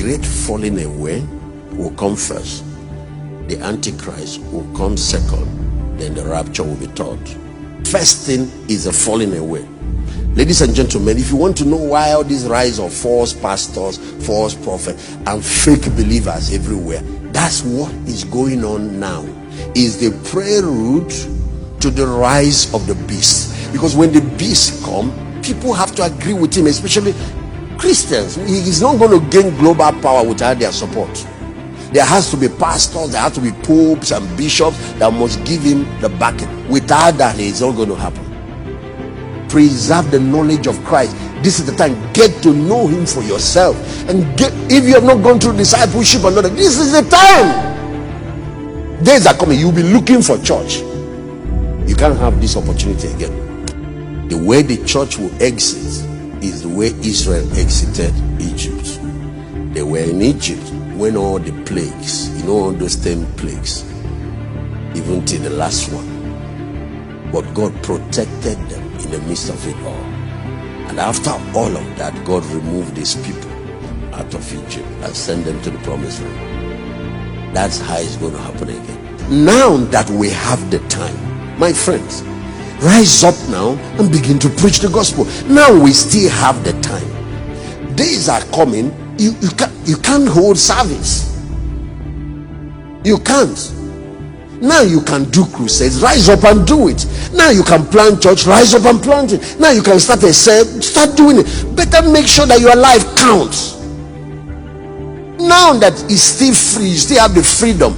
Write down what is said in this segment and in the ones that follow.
great falling away will come first. The Antichrist will come second. Then the rapture will be third. First thing is the falling away. Ladies and gentlemen, if you want to know why all this rise of false pastors, false prophets, and fake believers everywhere, that's what is going on now. Is the prelude to the rise of the beast. Because when the beast come, people have to agree with him, especially Christians. He is not going to gain global power without their support. There has to be pastors, there have to be popes and bishops that must give him the backing. Without that, it's not going to happen. Preserve the knowledge of Christ. This is the time. Get to know him for yourself. And if you have not gone through discipleship or not, this is the time. Days are coming. You'll be looking for church. You can't have this opportunity again. The way the church will exit is the way Israel exited Egypt. They were in Egypt when all the plagues, all those 10 plagues, even till the last one. But God protected them in the midst of it all. And after all of that, God removed his people out of Egypt and sent them to the promised land. That's how it's going to happen again. Now that we have the time, my friends, rise up now and begin to preach the gospel. Now we still have the time. Days are coming. You can't hold service. You can't. Now you can do crusades. Rise up and do it. Now you can plant church. Rise up and plant it. Now you can start a cell. Start doing it. Better make sure that your life counts. Now that it's still free, you still have the freedom.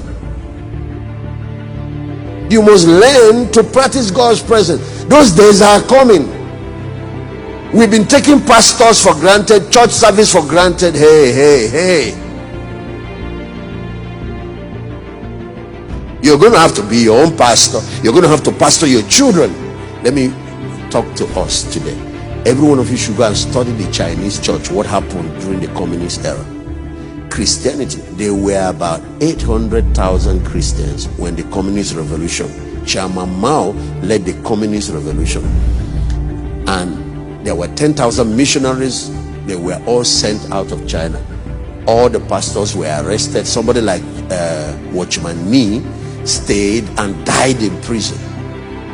You must learn to practice God's presence. Those days are coming. We've been taking pastors for granted, church service for granted. Hey. You're going to have to be your own pastor. You're going to have to pastor your children. Let me talk to us today. Every one of you should go and study the Chinese church. What happened during the communist era? Christianity. There were about 800,000 Christians when the communist revolution. Chairman Mao led the communist revolution. And there were 10,000 missionaries. They were all sent out of China. All the pastors were arrested. Somebody like Watchman Nee stayed and died in prison.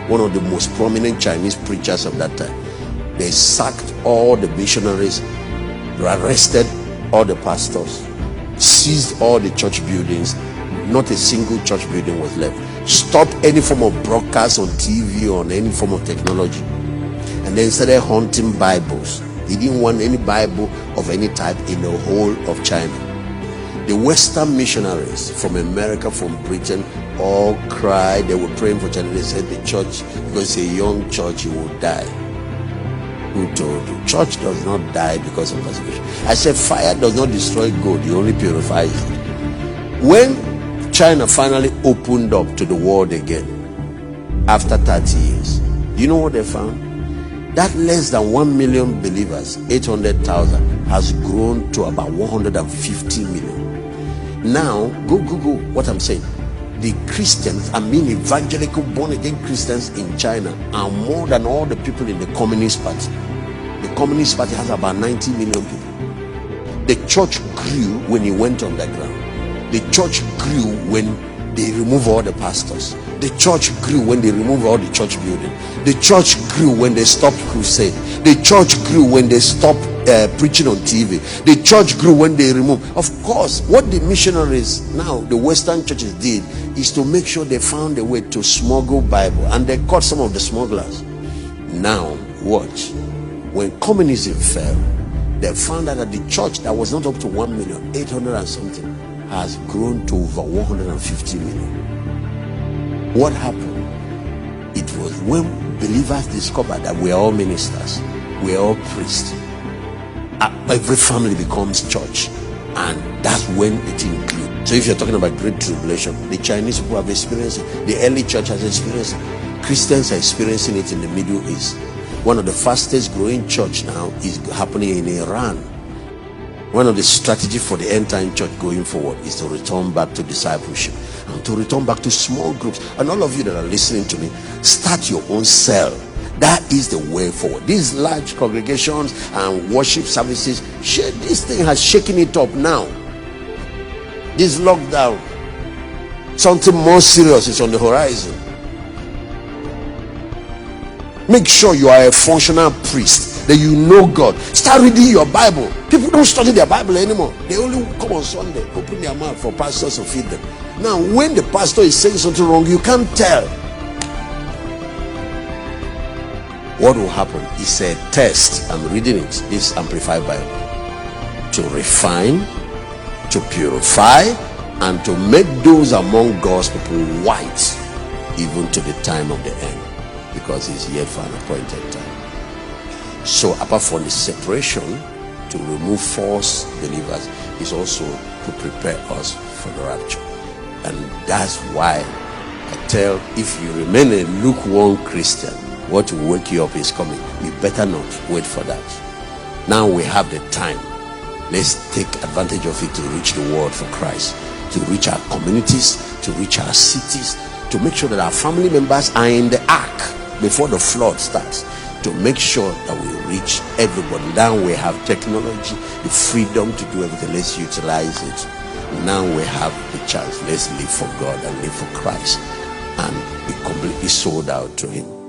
One of the most prominent Chinese preachers of that time. They sacked all the missionaries, arrested all the pastors, seized all the church buildings. Not a single church building was left. Stopped any form of broadcast on TV or on any form of technology. And then started hunting Bibles. He didn't want any Bible of any type in the whole of China. The Western missionaries from America, from Britain, all cried. They were praying for China. They said the church, because it's a young church, it will die. Who told you? Church does not die because of persecution. I said fire does not destroy gold, it only purifies it. When China finally opened up to the world again, after 30 years, you know what they found? That less than 1 million believers, 800,000, has grown to about 150 million. Now, go Google what I'm saying. The Christians, evangelical born-again Christians in China are more than all the people in the Communist Party. The Communist Party has about 90 million people. The church grew when it went underground. The church grew when they removed all the pastors. The church grew when they removed all the church building. The church grew when they stopped crusade. The church grew when they stopped preaching on TV. The church grew when they removed. Of course, what the missionaries now, the Western churches did, is to make sure they found a way to smuggle Bible, and they caught some of the smugglers. Now, watch. When communism fell, they found out that the church that was not up to 1 million, 800 and something, has grown to over 150 million. What happened? It was when believers discovered that we are all ministers, we are all priests. Every family becomes church, and that's when the thing grew. So if you're talking about great tribulation, the Chinese people have experienced it, the early church has experienced it, Christians are experiencing it in the Middle East. One of the fastest growing church now is happening in Iran. One of the strategies for the end time church going forward is to return back to discipleship and to return back to small groups. And all of you that are listening to me, start your own cell. That is the way forward. These large congregations and worship services, this thing has shaken it up now. This lockdown, something more serious is on the horizon. Make sure you are a functional priest, that you know God. Start reading your Bible. People don't study their Bible anymore. They only come on Sunday, open their mouth for pastors to feed them. Now, when the pastor is saying something wrong, you can't tell. What will happen is a test. I'm reading it, this Amplified Bible, to refine, to purify, and to make those among God's people white, even to the time of the end, because it's yet for an appointed time. So apart from the separation, to remove false believers is also to prepare us for the rapture. And that's why I tell, if you remain a lukewarm Christian, what will wake you up is coming. You better not wait for that. Now we have the time. Let's take advantage of it to reach the world for Christ, to reach our communities, to reach our cities, to make sure that our family members are in the ark before the flood starts, to make sure that we reach everybody. Now we have technology, the freedom to do everything. Let's utilize it. Now we have the chance. Let's live for God and live for Christ and be completely sold out to Him.